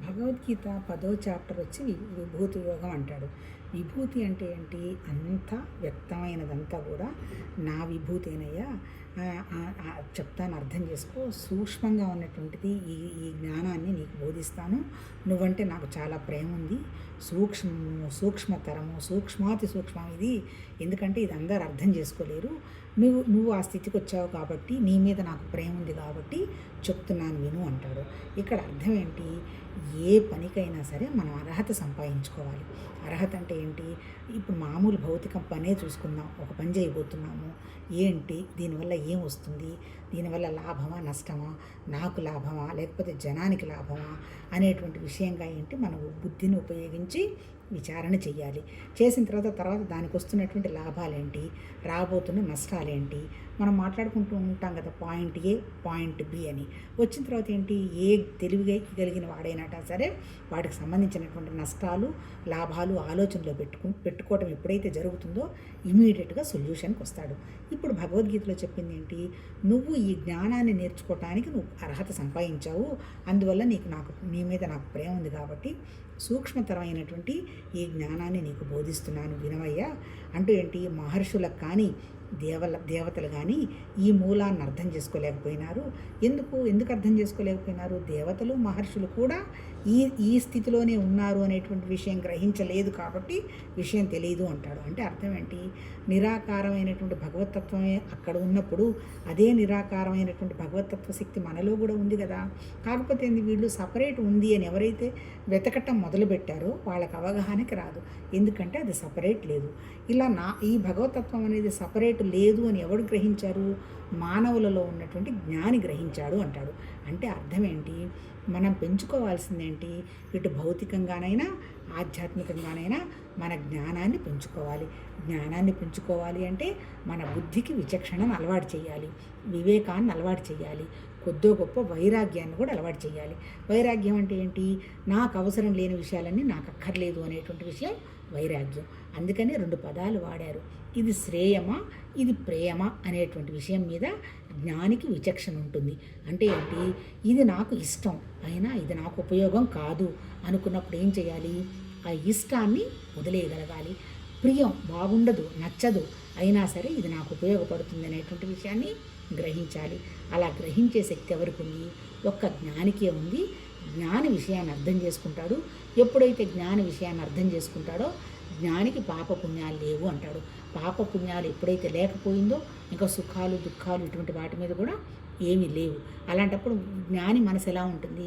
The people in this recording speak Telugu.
భగవద్గీత 10వ చాప్టర్ వచ్చి విభూతి యోగం అంటాడు. విభూతి అంటే ఏంటి? అంతా వ్యక్తమైనదంతా కూడా నా విభూతేనయ్యా, చెప్తాను, అర్థం చేసుకో, సూక్ష్మంగా ఉన్నటువంటిది ఈ ఈ జ్ఞానాన్ని నీకు బోధిస్తాను. నువ్వంటే నాకు చాలా ప్రేమ ఉంది. సూక్ష్మతరము, సూక్ష్మాతి సూక్ష్మం ఇది. ఎందుకంటే ఇది అందరు అర్థం చేసుకోలేరు. నువ్వు ఆ స్థితికి వచ్చావు కాబట్టి, నీ మీద నాకు ప్రేమ ఉంది కాబట్టి చెప్తున్నాను విను అంటాడు. ఇక్కడ అర్థం ఏంటి? ఏ పనికైనా సరే మనం అర్హత సంపాదించుకోవాలి. అర్హత అంటే ఏంటి? ఇప్పుడు మామూలు భౌతిక పనే చూసుకుందాం. ఒక పని చేయబోతున్నాము, ఏంటి దీనివల్ల ఏం వస్తుంది, దీనివల్ల లాభమా నష్టమా, నాకు లాభమా లేకపోతే జనానికి లాభమా అనేటువంటి విషయంగా ఏంటి, మనం బుద్ధిని ఉపయోగించి విచారణ చెయ్యాలి. చేసిన తర్వాత దానికి వస్తున్నటువంటి లాభాలేంటి, రాబోతున్న నష్టాలేంటి, మనం మాట్లాడుకుంటూ ఉంటాం కదా, పాయింట్ ఏ పాయింట్ బి అని. వచ్చిన తర్వాత ఏంటి, ఏ తెలివిగా కలిగిన వాడైనా సరే వాటికి సంబంధించినటువంటి నష్టాలు లాభాలు ఆలోచనలో పెట్టుకోవటం ఎప్పుడైతే జరుగుతుందో ఇమీడియట్గా సొల్యూషన్కి వస్తాడు. ఇప్పుడు భగవద్గీతలో చెప్పింది ఏంటి? నువ్వు ఈ జ్ఞానాన్ని నేర్చుకోవటానికి నువ్వు అర్హత సంపాదించావు, అందువల్ల నీ మీద నాకు ప్రేమ ఉంది కాబట్టి సూక్ష్మతరమైనటువంటి ఈ జ్ఞానాన్ని నీకు బోధిస్తున్నాను వినవయ్యా అంటూ ఏంటి, మహర్షులకు కానీ దేవతలు కానీ ఈ మూలాన్ని అర్థం చేసుకోలేకపోయినారు. ఎందుకు అర్థం చేసుకోలేకపోయినారు? దేవతలు మహర్షులు కూడా ఈ స్థితిలోనే ఉన్నారు అనేటువంటి విషయం గ్రహించలేదు కాబట్టి విషయం తెలియదు అంటాడు. అంటే అర్థం ఏంటి? నిరాకారమైనటువంటి భగవతత్వమే అక్కడ ఉన్నప్పుడు అదే నిరాకారమైనటువంటి భగవతత్వ శక్తి మనలో కూడా ఉంది కదా. కాకపోతే వీళ్ళు సపరేట్ ఉంది అని ఎవరైతే వెతకటం మొదలుపెట్టారో వాళ్ళకి అవగాహనకి రాదు. ఎందుకంటే అది సపరేట్ లేదు. ఇలా ఈ భగవతత్వం అనేది సపరేట్ లేదు అని ఎవడు గ్రహించారు? మానవులలో ఉన్నటువంటి జ్ఞాని గ్రహించాడు అంటాడు. అంటే అర్థం ఏంటి? మనం పెంచుకోవాల్సిందేంటి? ఇటు భౌతికంగానైనా ఆధ్యాత్మికంగానైనా మన జ్ఞానాన్ని పెంచుకోవాలి. జ్ఞానాన్ని పెంచుకోవాలి అంటే మన బుద్ధికి విచక్షణను అలవాటు చేయాలి, వివేకాన్ని అలవాటు చేయాలి, కొద్దో గొప్ప వైరాగ్యాన్ని కూడా అలవాటు చేయాలి. వైరాగ్యం అంటే ఏంటి? నాకు అవసరం లేని విషయాలన్నీ నాకు అక్కర్లేదు అనేటువంటి విషయం వైరాగ్యం. అందుకని 2 పదాలు వాడారు. ఇది శ్రేయమా, ఇది ప్రేమ అనేటువంటి విషయం మీద జ్ఞానికి విచక్షణ ఉంటుంది. అంటే ఏంటి? ఇది నాకు ఇష్టం అయినా ఇది నాకు ఉపయోగం కాదు అనుకున్నప్పుడు ఏం చేయాలి? ఆ ఇష్టాన్ని వదిలేయగలగాలి. ప్రియం బాగుండదు, నచ్చదు, అయినా సరే ఇది నాకు ఉపయోగపడుతుంది అనేటువంటి విషయాన్ని గ్రహించాలి. అలా గ్రహించే శక్తి ఎవరికి ఉంది? ఒక్క జ్ఞానికే ఉంది. జ్ఞాని విషయాన్ని అర్థం చేసుకుంటాడు. ఎప్పుడైతే జ్ఞాని విషయాన్ని అర్థం చేసుకుంటాడో జ్ఞానికి పాపపుణ్యాలు లేవు అంటాడు. పాపపుణ్యాలు ఎప్పుడైతే లేకపోయిందో ఇంకా సుఖాలు దుఃఖాలు ఇటువంటి వాటి మీద కూడా ఏమీ లేవు. అలాంటప్పుడు జ్ఞాని మనసు ఎలా ఉంటుంది?